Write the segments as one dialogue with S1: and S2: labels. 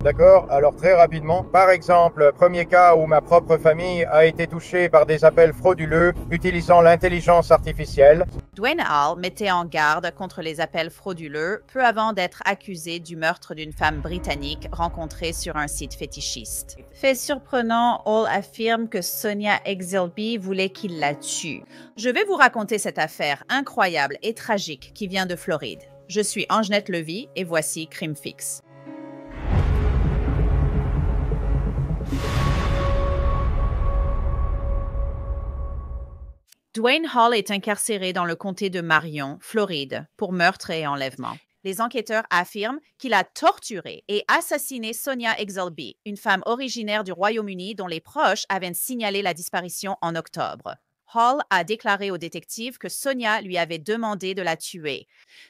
S1: D'accord? Alors très rapidement, par exemple, premier cas où ma propre famille a été touchée par des appels frauduleux utilisant l'intelligence artificielle.
S2: Dwayne Hall mettait en garde contre les appels frauduleux peu avant d'être accusé du meurtre d'une femme britannique rencontrée sur un site fétichiste. Fait surprenant, Hall affirme que Sonia Exelby voulait qu'il la tue. Je vais vous raconter cette affaire incroyable et tragique qui vient de Floride. Je suis Angenette Levy et voici Crime Fix. Dwayne Hall est incarcéré dans le comté de Marion, Floride, pour meurtre et enlèvement. Les enquêteurs affirment qu'il a torturé et assassiné Sonia Exelby, une femme originaire du Royaume-Uni dont les proches avaient signalé la disparition en octobre. Hall a déclaré aux détectives que Sonia lui avait demandé de la tuer.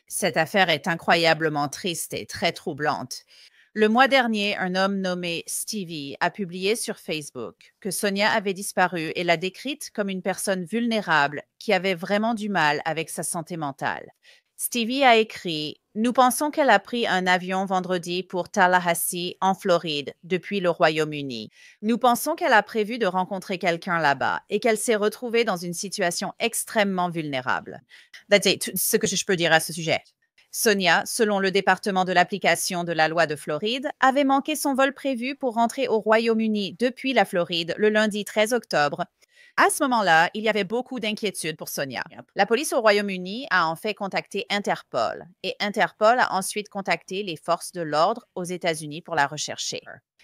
S2: Cette affaire est incroyablement triste et très troublante. Le mois dernier, un homme nommé Stevie a publié sur Facebook que Sonia avait disparu et l'a décrite comme une personne vulnérable qui avait vraiment du mal avec sa santé mentale. Stevie a écrit « Nous pensons qu'elle a pris un avion vendredi pour Tallahassee, en Floride, depuis le Royaume-Uni. Nous pensons qu'elle a prévu de rencontrer quelqu'un là-bas et qu'elle s'est retrouvée dans une situation extrêmement vulnérable. » C'est tout ce que je peux dire à ce sujet. Sonia, selon le département de l'application de la loi de Floride, avait manqué son vol prévu pour rentrer au Royaume-Uni depuis la Floride le lundi 13 octobre. À ce moment-là, il y avait beaucoup d'inquiétudes pour Sonia. La police au Royaume-Uni a en fait contacté Interpol et Interpol a ensuite contacté les forces de l'ordre aux États-Unis pour la rechercher.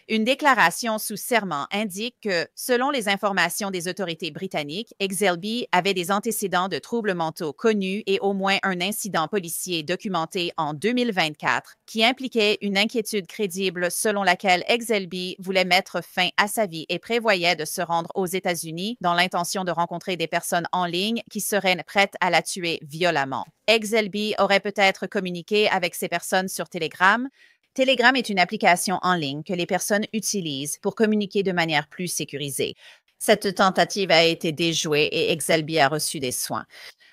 S2: Une déclaration sous serment indique que, selon les informations des autorités britanniques, Exelby avait des antécédents de troubles mentaux connus et au moins un incident policier documenté en 2024 qui impliquait une inquiétude crédible selon laquelle Exelby voulait mettre fin à sa vie et prévoyait de se rendre aux États-Unis dans l'intention de rencontrer des personnes en ligne qui seraient prêtes à la tuer violemment. Exelby aurait peut-être communiqué avec ces personnes sur Telegram. Telegram est une application en ligne que les personnes utilisent pour communiquer de manière plus sécurisée. Cette tentative a été déjouée et Exelby a reçu des soins.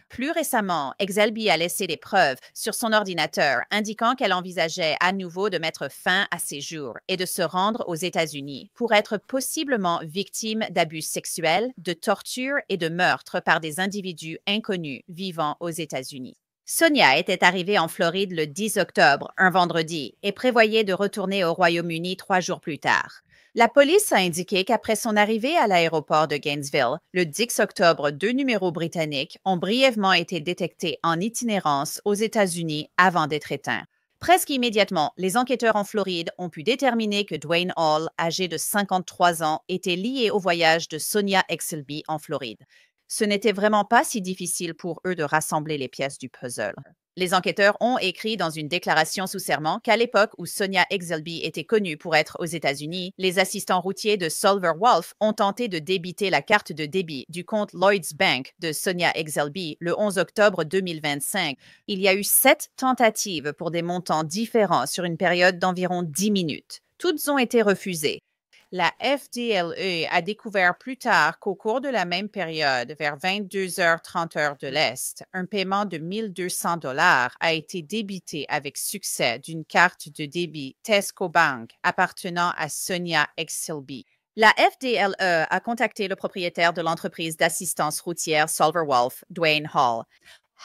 S2: Plus récemment, Exelby a laissé des preuves sur son ordinateur indiquant qu'elle envisageait à nouveau de mettre fin à ses jours et de se rendre aux États-Unis pour être possiblement victime d'abus sexuels, de torture et de meurtre par des individus inconnus vivant aux États-Unis. Sonia était arrivée en Floride le 10 octobre, un vendredi, et prévoyait de retourner au Royaume-Uni 3 jours plus tard. La police a indiqué qu'après son arrivée à l'aéroport de Gainesville, le 10 octobre, 2 numéros britanniques ont brièvement été détectés en itinérance aux États-Unis avant d'être éteints. Presque immédiatement, les enquêteurs en Floride ont pu déterminer que Dwayne Hall, âgé de 53 ans, était lié au voyage de Sonia Exelby en Floride. Ce n'était vraiment pas si difficile pour eux de rassembler les pièces du puzzle. Les enquêteurs ont écrit dans une déclaration sous serment qu'à l'époque où Sonia Exelby était connue pour être aux États-Unis, les assistants routiers de Solver Wolf ont tenté de débiter la carte de débit du compte Lloyds Bank de Sonia Exelby le 11 octobre 2025. Il y a eu 7 tentatives pour des montants différents sur une période d'environ 10 minutes. Toutes ont été refusées. La FDLE a découvert plus tard qu'au cours de la même période, vers 22h30 heure de l'Est, un paiement de 1 200 $ a été débité avec succès d'une carte de débit Tesco Bank appartenant à Sonia Exelby. La FDLE a contacté le propriétaire de l'entreprise d'assistance routière Solver Wolf, Dwayne Hall.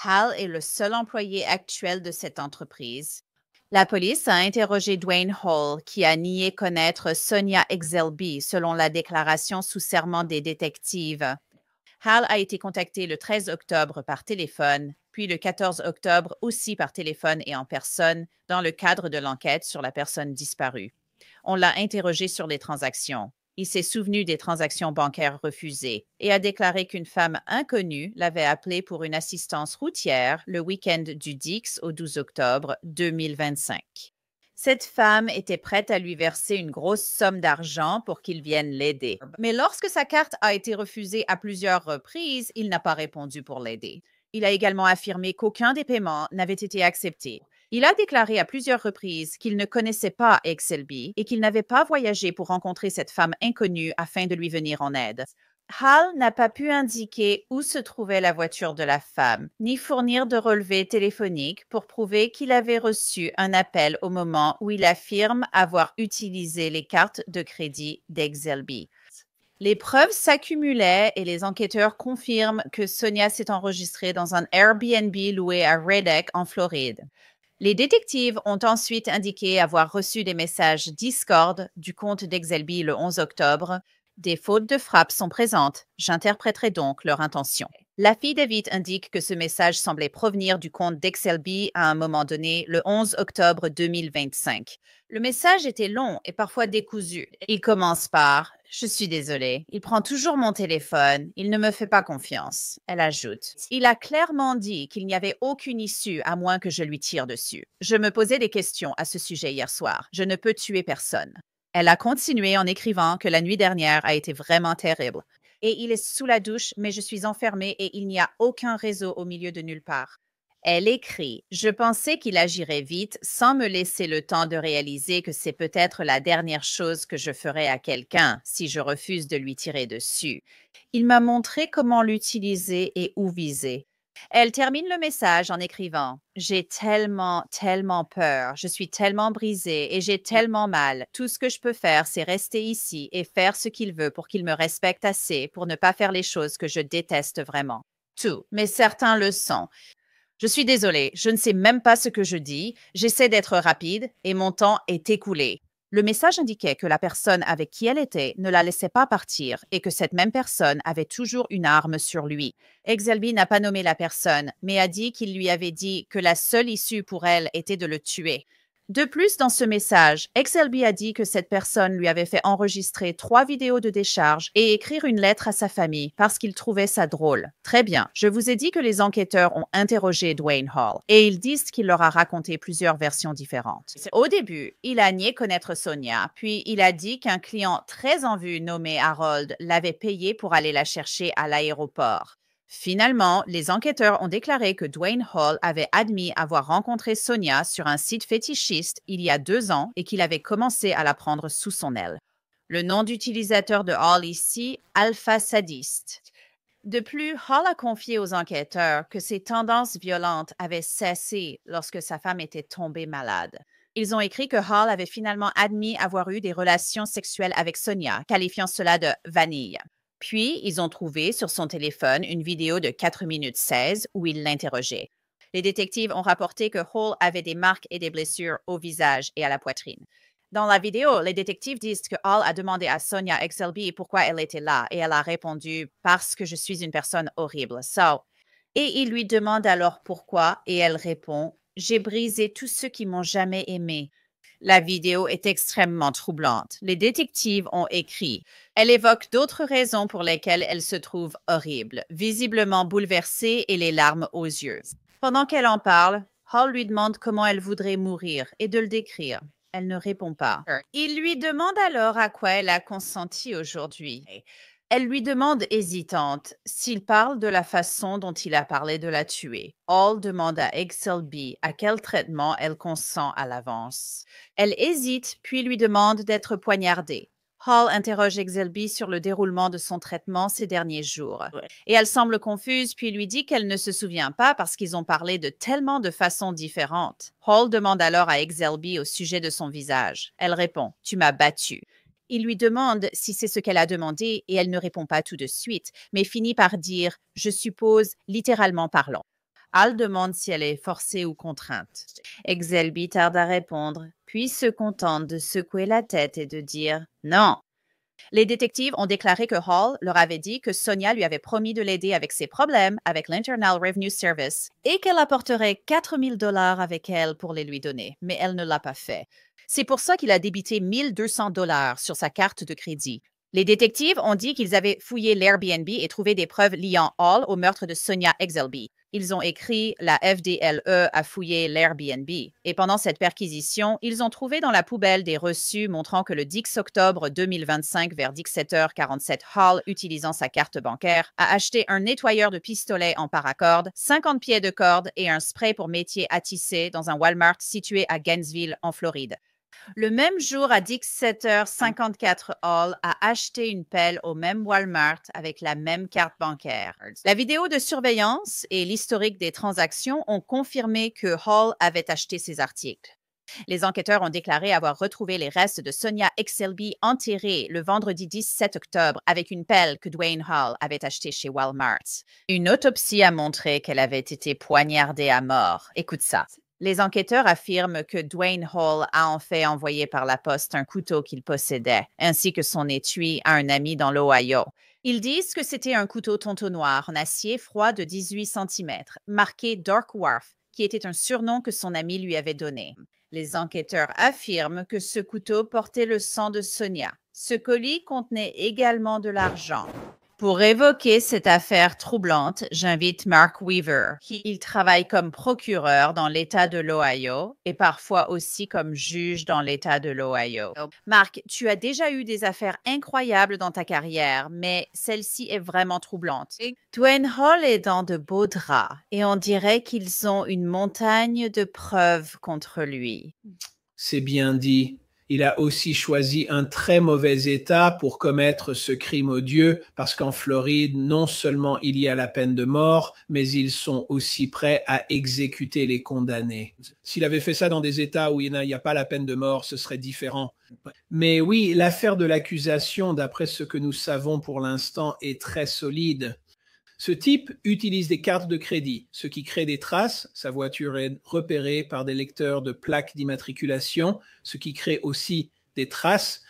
S2: Hall est le seul employé actuel de cette entreprise. La police a interrogé Dwayne Hall, qui a nié connaître Sonia Exelby selon la déclaration sous serment des détectives. Hall a été contacté le 13 octobre par téléphone, puis le 14 octobre aussi par téléphone et en personne dans le cadre de l'enquête sur la personne disparue. On l'a interrogé sur les transactions. Il s'est souvenu des transactions bancaires refusées et a déclaré qu'une femme inconnue l'avait appelé pour une assistance routière le week-end du 10 au 12 octobre 2025. Cette femme était prête à lui verser une grosse somme d'argent pour qu'il vienne l'aider. Mais lorsque sa carte a été refusée à plusieurs reprises, il n'a pas répondu pour l'aider. Il a également affirmé qu'aucun des paiements n'avait été accepté. Il a déclaré à plusieurs reprises qu'il ne connaissait pas Exelby et qu'il n'avait pas voyagé pour rencontrer cette femme inconnue afin de lui venir en aide. Hall n'a pas pu indiquer où se trouvait la voiture de la femme, ni fournir de relevé téléphonique pour prouver qu'il avait reçu un appel au moment où il affirme avoir utilisé les cartes de crédit d'Exelby. Les preuves s'accumulaient et les enquêteurs confirment que Sonia s'est enregistrée dans un Airbnb loué à Redneck en Floride. Les détectives ont ensuite indiqué avoir reçu des messages Discord du compte d'Exelby le 11 octobre. Des fautes de frappe sont présentes. J'interpréterai donc leur intention. L'affidavit indique que ce message semblait provenir du compte d'Exelby à un moment donné, le 11 octobre 2025. Le message était long et parfois décousu. Il commence par « Je suis désolée, il prend toujours mon téléphone, il ne me fait pas confiance ». Elle ajoute « Il a clairement dit qu'il n'y avait aucune issue à moins que je lui tire dessus. Je me posais des questions à ce sujet hier soir. Je ne peux tuer personne. » Elle a continué en écrivant que la nuit dernière a été vraiment terrible. Et il est sous la douche, mais je suis enfermée et il n'y a aucun réseau au milieu de nulle part. Elle écrit « Je pensais qu'il agirait vite sans me laisser le temps de réaliser que c'est peut-être la dernière chose que je ferais à quelqu'un si je refuse de lui tirer dessus. Il m'a montré comment l'utiliser et où viser. » Elle termine le message en écrivant « J'ai tellement, tellement peur, je suis tellement brisée et j'ai tellement mal. Tout ce que je peux faire, c'est rester ici et faire ce qu'il veut pour qu'il me respecte assez pour ne pas faire les choses que je déteste vraiment. Tout, mais certains le sont. Je suis désolée, je ne sais même pas ce que je dis, j'essaie d'être rapide et mon temps est écoulé. » Le message indiquait que la personne avec qui elle était ne la laissait pas partir et que cette même personne avait toujours une arme sur lui. Exelby n'a pas nommé la personne, mais a dit qu'il lui avait dit que la seule issue pour elle était de le tuer. De plus, dans ce message, Exelby a dit que cette personne lui avait fait enregistrer 3 vidéos de décharge et écrire une lettre à sa famille parce qu'il trouvait ça drôle. Très bien, je vous ai dit que les enquêteurs ont interrogé Dwayne Hall et ils disent qu'il leur a raconté plusieurs versions différentes. Au début, il a nié connaître Sonia, puis il a dit qu'un client très en vue nommé Harold l'avait payé pour aller la chercher à l'aéroport. Finalement, les enquêteurs ont déclaré que Dwayne Hall avait admis avoir rencontré Sonia sur un site fétichiste il y a 2 ans et qu'il avait commencé à la prendre sous son aile. Le nom d'utilisateur de Hall ici, Alpha Sadiste. De plus, Hall a confié aux enquêteurs que ses tendances violentes avaient cessé lorsque sa femme était tombée malade. Ils ont écrit que Hall avait finalement admis avoir eu des relations sexuelles avec Sonia, qualifiant cela de « vanille ». Puis, ils ont trouvé sur son téléphone une vidéo de 4 minutes 16 où il l'interrogeait. Les détectives ont rapporté que Hall avait des marques et des blessures au visage et à la poitrine. Dans la vidéo, les détectives disent que Hall a demandé à Sonia Exelby pourquoi elle était là et elle a répondu « parce que je suis une personne horrible, so ». Et il lui demande alors pourquoi et elle répond « j'ai brisé tous ceux qui m'ont jamais aimé ». La vidéo est extrêmement troublante. Les détectives ont écrit « Elle évoque d'autres raisons pour lesquelles elle se trouve horrible, visiblement bouleversée et les larmes aux yeux. » Pendant qu'elle en parle, Hall lui demande comment elle voudrait mourir et de le décrire. Elle ne répond pas. Il lui demande alors à quoi elle a consenti aujourd'hui. Elle lui demande hésitante s'il parle de la façon dont il a parlé de la tuer. Hall demande à Exelby à quel traitement elle consent à l'avance. Elle hésite, puis lui demande d'être poignardée. Hall interroge Exelby sur le déroulement de son traitement ces derniers jours. Et elle semble confuse, puis lui dit qu'elle ne se souvient pas parce qu'ils ont parlé de tellement de façons différentes. Hall demande alors à Exelby au sujet de son visage. Elle répond « Tu m'as battu ». Il lui demande si c'est ce qu'elle a demandé et elle ne répond pas tout de suite, mais finit par dire « je suppose, littéralement parlant ». Hall demande si elle est forcée ou contrainte. Exelby tarde à répondre, puis se contente de secouer la tête et de dire « non ». Les détectives ont déclaré que Hall leur avait dit que Sonia lui avait promis de l'aider avec ses problèmes avec l'Internal Revenue Service et qu'elle apporterait 4 000 $ avec elle pour les lui donner, mais elle ne l'a pas fait. C'est pour ça qu'il a débité 1 200 $ sur sa carte de crédit. Les détectives ont dit qu'ils avaient fouillé l'Airbnb et trouvé des preuves liant Hall au meurtre de Sonia Exelby. Ils ont écrit « La FDLE a fouillé l'Airbnb » et pendant cette perquisition, ils ont trouvé dans la poubelle des reçus montrant que le 10 octobre 2025 vers 17h47, Hall, utilisant sa carte bancaire, a acheté un nettoyeur de pistolet en paracorde, 50 pieds de corde et un spray pour métier à tisser dans un Walmart situé à Gainesville, en Floride. Le même jour, à 17h54, Hall a acheté une pelle au même Walmart avec la même carte bancaire. La vidéo de surveillance et l'historique des transactions ont confirmé que Hall avait acheté ces articles. Les enquêteurs ont déclaré avoir retrouvé les restes de Sonia Exelby enterrés le vendredi 17 octobre avec une pelle que Dwayne Hall avait achetée chez Walmart. Une autopsie a montré qu'elle avait été poignardée à mort. Écoute ça. Les enquêteurs affirment que Dwayne Hall a en fait envoyé par la poste un couteau qu'il possédait, ainsi que son étui à un ami dans l'Ohio. Ils disent que c'était un couteau tonneau-noir en acier froid de 18 cm, marqué Dark Wharf, qui était un surnom que son ami lui avait donné. Les enquêteurs affirment que ce couteau portait le sang de Sonia. Ce colis contenait également de l'argent. Pour évoquer cette affaire troublante, j'invite Mark Weaver. Il travaille comme procureur dans l'État de l'Ohio et parfois aussi comme juge dans l'État de l'Ohio. Mark, tu as déjà eu des affaires incroyables dans ta carrière, mais celle-ci est vraiment troublante. Dwayne Hall est dans de beaux draps et on dirait qu'ils ont une montagne de preuves contre lui.
S3: C'est bien dit. Il a aussi choisi un très mauvais État pour commettre ce crime odieux parce qu'en Floride, non seulement il y a la peine de mort, mais ils sont aussi prêts à exécuter les condamnés. S'il avait fait ça dans des États où il n'y a pas la peine de mort, ce serait différent. Mais oui, l'affaire de l'accusation, d'après ce que nous savons pour l'instant, est très solide. Ce type utilise des cartes de crédit, ce qui crée des traces. Sa voiture est repérée par des lecteurs de plaques d'immatriculation, ce qui crée aussi des traces.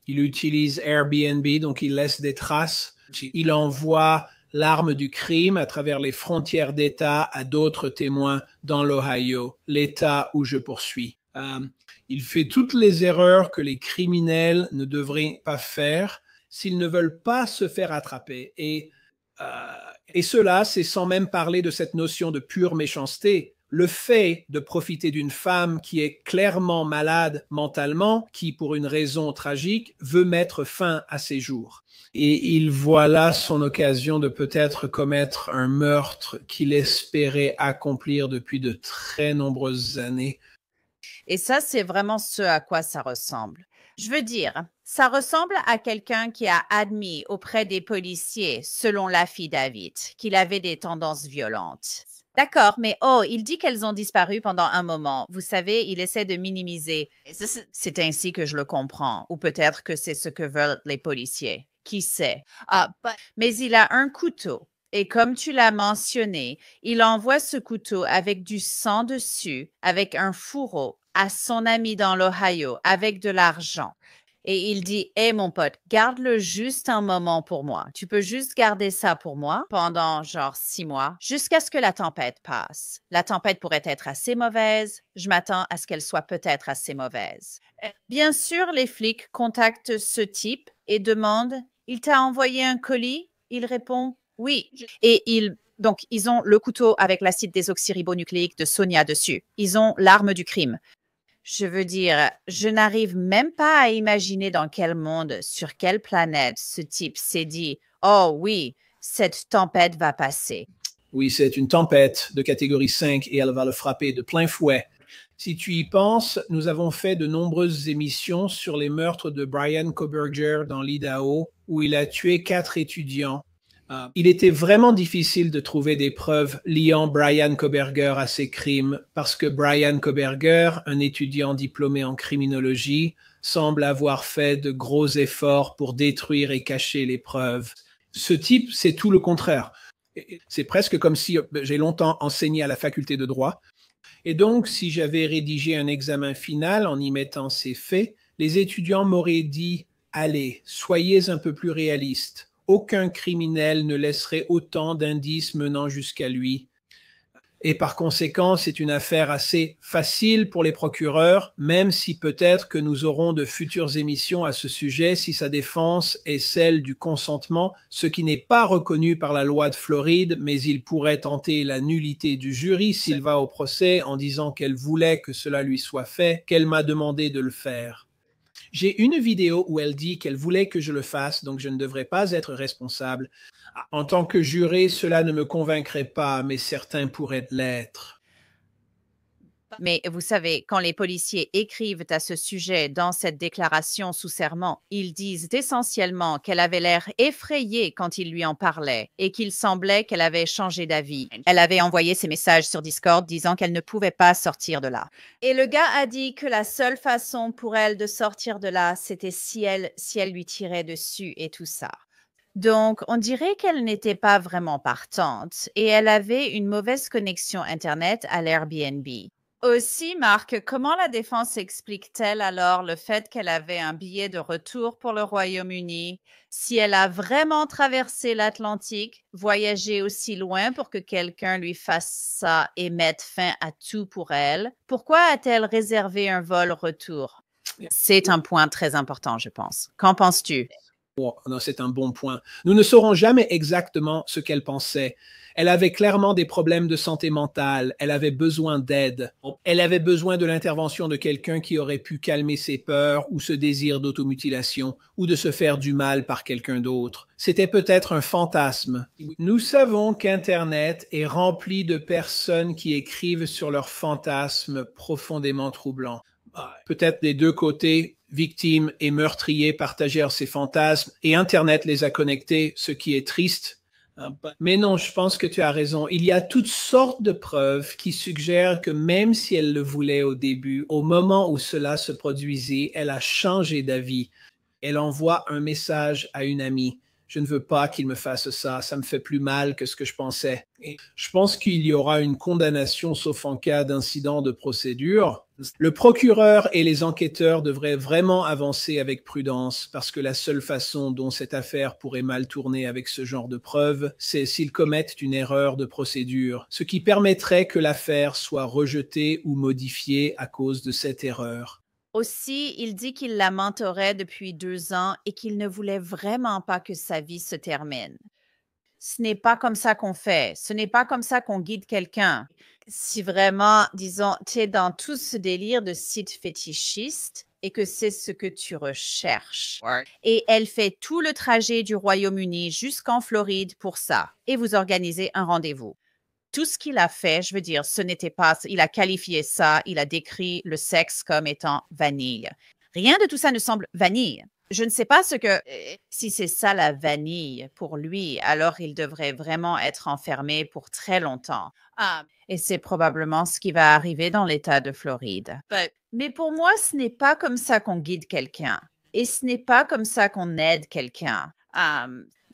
S3: Il utilise Airbnb, donc il laisse des traces. Il envoie l'arme du crime à travers les frontières d'État à d'autres témoins dans l'Ohio, l'État où je poursuis. Il fait toutes les erreurs que les criminels ne devraient pas faire s'ils ne veulent pas se faire attraper. Et cela, c'est sans même parler de cette notion de pure méchanceté. Le fait de profiter d'une femme qui est clairement malade mentalement, qui, pour une raison tragique, veut mettre fin à ses jours. Et il voit là son occasion de peut-être commettre un meurtre qu'il espérait accomplir depuis de très nombreuses années.
S2: Et ça, c'est vraiment ce à quoi ça ressemble. Je veux dire, ça ressemble à quelqu'un qui a admis auprès des policiers, selon l'affidavit, qu'il avait des tendances violentes. D'accord, mais oh, il dit qu'elles ont disparu pendant un moment. Vous savez, il essaie de minimiser. C'est ainsi que je le comprends. Ou peut-être que c'est ce que veulent les policiers. Qui sait? Mais il a un couteau. Et comme tu l'as mentionné, il envoie ce couteau avec du sang dessus, avec un fourreau, à son ami dans l'Ohio, avec de l'argent. Et il dit, « Hé, mon pote, garde-le juste un moment pour moi. Tu peux juste garder ça pour moi pendant genre 6 mois, jusqu'à ce que la tempête passe. La tempête pourrait être assez mauvaise. Je m'attends à ce qu'elle soit peut-être assez mauvaise. » Bien sûr, les flics contactent ce type et demandent, « Il t'a envoyé un colis? » Il répond, « Oui. » Et donc, ils ont le couteau avec l'acide désoxyribonucléique de Sonia dessus. Ils ont l'arme du crime. Je veux dire, je n'arrive même pas à imaginer dans quel monde, sur quelle planète ce type s'est dit « Oh oui, cette tempête va passer. »
S3: Oui, c'est une tempête de catégorie 5 et elle va le frapper de plein fouet. Si tu y penses, nous avons fait de nombreuses émissions sur les meurtres de Bryan Kohberger dans l'Idaho, où il a tué 4 étudiants. Il était vraiment difficile de trouver des preuves liant Bryan Kohberger à ces crimes parce que Bryan Kohberger, un étudiant diplômé en criminologie, semble avoir fait de gros efforts pour détruire et cacher les preuves. Ce type, c'est tout le contraire. C'est presque comme si j'ai longtemps enseigné à la faculté de droit. Et donc, si j'avais rédigé un examen final en y mettant ces faits, les étudiants m'auraient dit « Allez, soyez un peu plus réalistes. Aucun criminel ne laisserait autant d'indices menant jusqu'à lui. » Et par conséquent, c'est une affaire assez facile pour les procureurs, même si peut-être que nous aurons de futures émissions à ce sujet si sa défense est celle du consentement, ce qui n'est pas reconnu par la loi de Floride, mais il pourrait tenter la nullité du jury s'il va au procès en disant qu'elle voulait que cela lui soit fait, qu'elle m'a demandé de le faire. J'ai une vidéo où elle dit qu'elle voulait que je le fasse, donc je ne devrais pas être responsable. En tant que juré, cela ne me convaincrait pas, mais certains pourraient l'être.
S2: Mais vous savez, quand les policiers écrivent à ce sujet dans cette déclaration sous serment, ils disent essentiellement qu'elle avait l'air effrayée quand il lui en parlait et qu'il semblait qu'elle avait changé d'avis. Elle avait envoyé ses messages sur Discord disant qu'elle ne pouvait pas sortir de là. Et le gars a dit que la seule façon pour elle de sortir de là, c'était si elle lui tirait dessus et tout ça. Donc, on dirait qu'elle n'était pas vraiment partante et elle avait une mauvaise connexion Internet à l'Airbnb. Aussi, Marc, comment la défense explique-t-elle alors le fait qu'elle avait un billet de retour pour le Royaume-Uni? Si elle a vraiment traversé l'Atlantique, voyagé aussi loin pour que quelqu'un lui fasse ça et mette fin à tout pour elle, pourquoi a-t-elle réservé un vol retour? C'est un point très important, je pense. Qu'en penses-tu?
S3: Oh, non, c'est un bon point. Nous ne saurons jamais exactement ce qu'elle pensait. Elle avait clairement des problèmes de santé mentale. Elle avait besoin d'aide. Elle avait besoin de l'intervention de quelqu'un qui aurait pu calmer ses peurs ou ce désir d'automutilation ou de se faire du mal par quelqu'un d'autre. C'était peut-être un fantasme. Nous savons qu'Internet est rempli de personnes qui écrivent sur leurs fantasmes profondément troublants. Peut-être des deux côtés, victimes et meurtriers partagèrent ces fantasmes et Internet les a connectés, ce qui est triste. Mais non, je pense que tu as raison. Il y a toutes sortes de preuves qui suggèrent que même si elle le voulait au début, au moment où cela se produisait, elle a changé d'avis. Elle envoie un message à une amie. Je ne veux pas qu'il me fasse ça, ça me fait plus mal que ce que je pensais. Et je pense qu'il y aura une condamnation sauf en cas d'incident de procédure. Le procureur et les enquêteurs devraient vraiment avancer avec prudence parce que la seule façon dont cette affaire pourrait mal tourner avec ce genre de preuves, c'est s'ils commettent une erreur de procédure, ce qui permettrait que l'affaire soit rejetée ou modifiée à cause de cette erreur.
S2: Aussi, il dit qu'il la mentorait depuis 2 ans et qu'il ne voulait vraiment pas que sa vie se termine. Ce n'est pas comme ça qu'on fait. Ce n'est pas comme ça qu'on guide quelqu'un. Si vraiment, disons, tu es dans tout ce délire de site fétichiste et que c'est ce que tu recherches. Ouais. Et elle fait tout le trajet du Royaume-Uni jusqu'en Floride pour ça. Et vous organisez un rendez-vous. Tout ce qu'il a fait, je veux dire, ce n'était pas, il a qualifié ça, il a décrit le sexe comme étant vanille. Rien de tout ça ne semble vanille. Je ne sais pas si c'est ça la vanille pour lui, alors il devrait vraiment être enfermé pour très longtemps. Et c'est probablement ce qui va arriver dans l'État de Floride. Mais pour moi, ce n'est pas comme ça qu'on guide quelqu'un. Et ce n'est pas comme ça qu'on aide quelqu'un.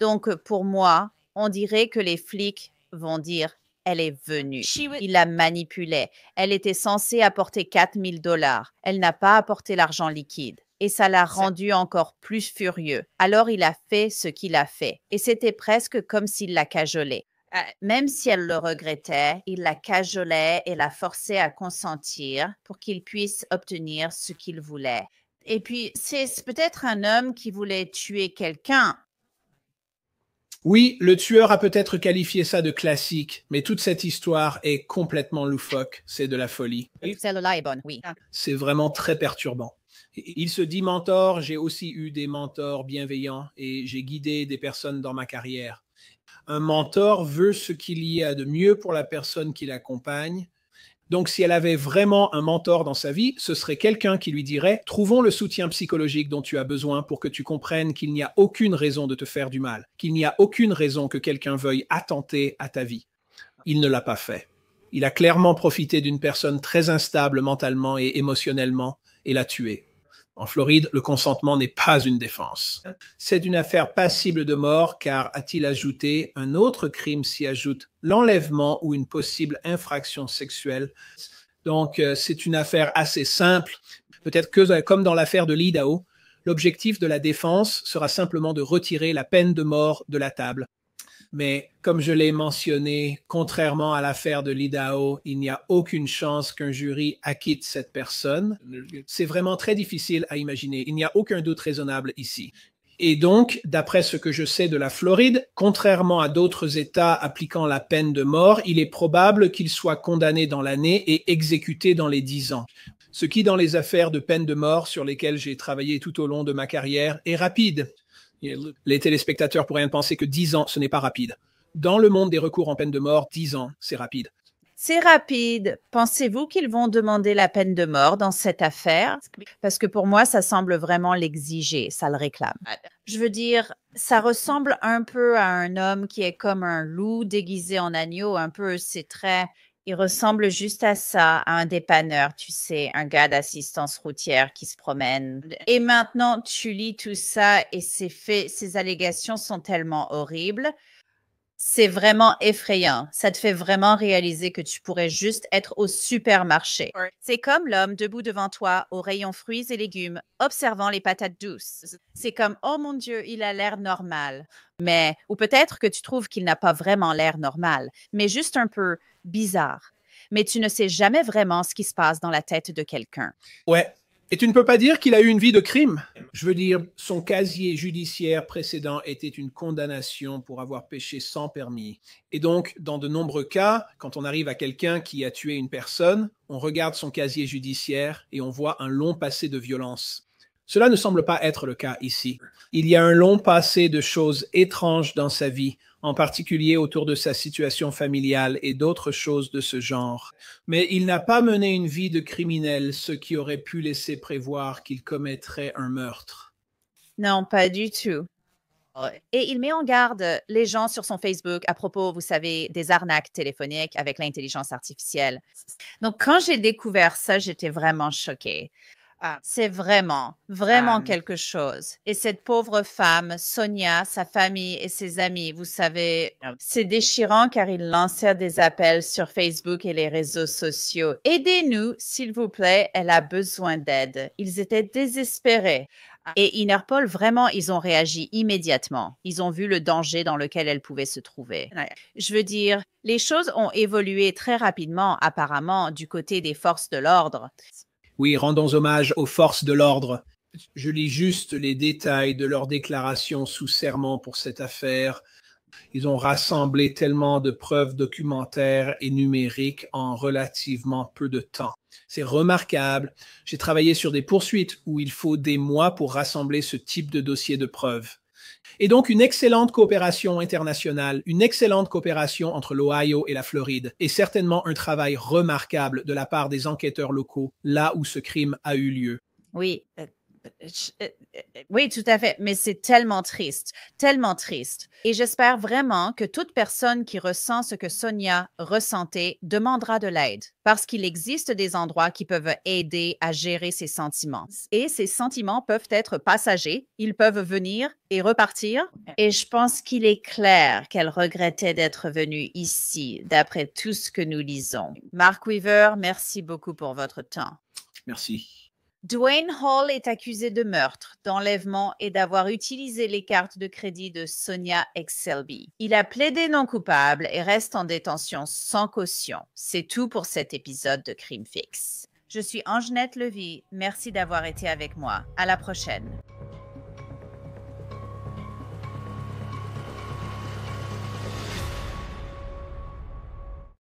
S2: Donc, pour moi, on dirait que les flics vont dire elle est venue. Il la manipulait. Elle était censée apporter $4 000. Elle n'a pas apporté l'argent liquide. Et ça l'a rendu encore plus furieux. Alors il a fait ce qu'il a fait. Et c'était presque comme s'il la cajolait. Même si elle le regrettait, il la cajolait et la forçait à consentir pour qu'il puisse obtenir ce qu'il voulait. Et puis, c'est peut-être un homme qui voulait tuer quelqu'un.
S3: Oui, le tueur a peut-être qualifié ça de classique, mais toute cette histoire est complètement loufoque. C'est de la folie.
S2: Celle-là est bonne, oui.
S3: C'est vraiment très perturbant. Il se dit mentor, j'ai aussi eu des mentors bienveillants et j'ai guidé des personnes dans ma carrière. Un mentor veut ce qu'il y a de mieux pour la personne qui l'accompagne. Donc, si elle avait vraiment un mentor dans sa vie, ce serait quelqu'un qui lui dirait « Trouvons le soutien psychologique dont tu as besoin pour que tu comprennes qu'il n'y a aucune raison de te faire du mal, qu'il n'y a aucune raison que quelqu'un veuille attenter à ta vie. » Il ne l'a pas fait. Il a clairement profité d'une personne très instable mentalement et émotionnellement et l'a tuée. En Floride, le consentement n'est pas une défense. C'est une affaire passible de mort car, a-t-il ajouté, un autre crime s'y ajoute, l'enlèvement ou une possible infraction sexuelle. Donc, c'est une affaire assez simple. Peut-être que, comme dans l'affaire de l'Idaho, l'objectif de la défense sera simplement de retirer la peine de mort de la table. Mais comme je l'ai mentionné, contrairement à l'affaire de l'Idaho, il n'y a aucune chance qu'un jury acquitte cette personne. C'est vraiment très difficile à imaginer. Il n'y a aucun doute raisonnable ici. Et donc, d'après ce que je sais de la Floride, contrairement à d'autres États appliquant la peine de mort, il est probable qu'il soit condamné dans l'année et exécuté dans les 10 ans. Ce qui, dans les affaires de peine de mort sur lesquelles j'ai travaillé tout au long de ma carrière, est rapide. Les téléspectateurs pourraient penser que 10 ans, ce n'est pas rapide. Dans le monde des recours en peine de mort, 10 ans, c'est rapide.
S2: C'est rapide. Pensez-vous qu'ils vont demander la peine de mort dans cette affaire? Parce que pour moi, ça semble vraiment l'exiger, ça le réclame. Je veux dire, ça ressemble un peu à un homme qui est comme un loup déguisé en agneau, un peu ses traits. Il ressemble juste à ça, à un dépanneur, tu sais, un gars d'assistance routière qui se promène. Et maintenant, tu lis tout ça et ces faits, ces allégations sont tellement horribles. C'est vraiment effrayant. Ça te fait vraiment réaliser que tu pourrais juste être au supermarché. C'est comme l'homme debout devant toi au rayon fruits et légumes, observant les patates douces. C'est comme, oh mon Dieu, il a l'air normal. Ou peut-être que tu trouves qu'il n'a pas vraiment l'air normal, mais juste un peu bizarre. Mais tu ne sais jamais vraiment ce qui se passe dans la tête de quelqu'un.
S3: Ouais. Et tu ne peux pas dire qu'il a eu une vie de crime. Je veux dire, son casier judiciaire précédent était une condamnation pour avoir péché sans permis. Et donc, dans de nombreux cas, quand on arrive à quelqu'un qui a tué une personne, on regarde son casier judiciaire et on voit un long passé de violence. Cela ne semble pas être le cas ici. Il y a un long passé de choses étranges dans sa vie, en particulier autour de sa situation familiale et d'autres choses de ce genre. Mais il n'a pas mené une vie de criminel, ce qui aurait pu laisser prévoir qu'il commettrait un meurtre.
S2: Non, pas du tout. Et il met en garde les gens sur son Facebook à propos, vous savez, des arnaques téléphoniques avec l'intelligence artificielle. Donc, quand j'ai découvert ça, j'étais vraiment choquée. C'est vraiment quelque chose. Et cette pauvre femme, Sonia, sa famille et ses amis, vous savez, c'est déchirant car il lançait des appels sur Facebook et les réseaux sociaux. Aidez-nous, s'il vous plaît, elle a besoin d'aide. Ils étaient désespérés. Et Interpol, vraiment, ils ont réagi immédiatement. Ils ont vu le danger dans lequel elle pouvait se trouver. Je veux dire, les choses ont évolué très rapidement, apparemment, du côté des forces de l'ordre.
S3: Oui, rendons hommage aux forces de l'ordre. Je lis juste les détails de leur déclaration sous serment pour cette affaire. Ils ont rassemblé tellement de preuves documentaires et numériques en relativement peu de temps. C'est remarquable. J'ai travaillé sur des poursuites où il faut des mois pour rassembler ce type de dossier de preuves. Et donc une excellente coopération internationale, une excellente coopération entre l'Ohio et la Floride, et certainement un travail remarquable de la part des enquêteurs locaux, là où ce crime a eu lieu.
S2: Oui, oui, tout à fait, mais c'est tellement triste, tellement triste. Et j'espère vraiment que toute personne qui ressent ce que Sonia ressentait demandera de l'aide, parce qu'il existe des endroits qui peuvent aider à gérer ses sentiments. Et ces sentiments peuvent être passagers, ils peuvent venir et repartir. Et je pense qu'il est clair qu'elle regrettait d'être venue ici, d'après tout ce que nous lisons. Mark Weaver, merci beaucoup pour votre temps.
S3: Merci.
S2: Dwayne Hall est accusé de meurtre, d'enlèvement et d'avoir utilisé les cartes de crédit de Sonia Exelby. Il a plaidé non coupable et reste en détention sans caution. C'est tout pour cet épisode de Crime Fix. Je suis Angenette Levy. Merci d'avoir été avec moi. À la prochaine.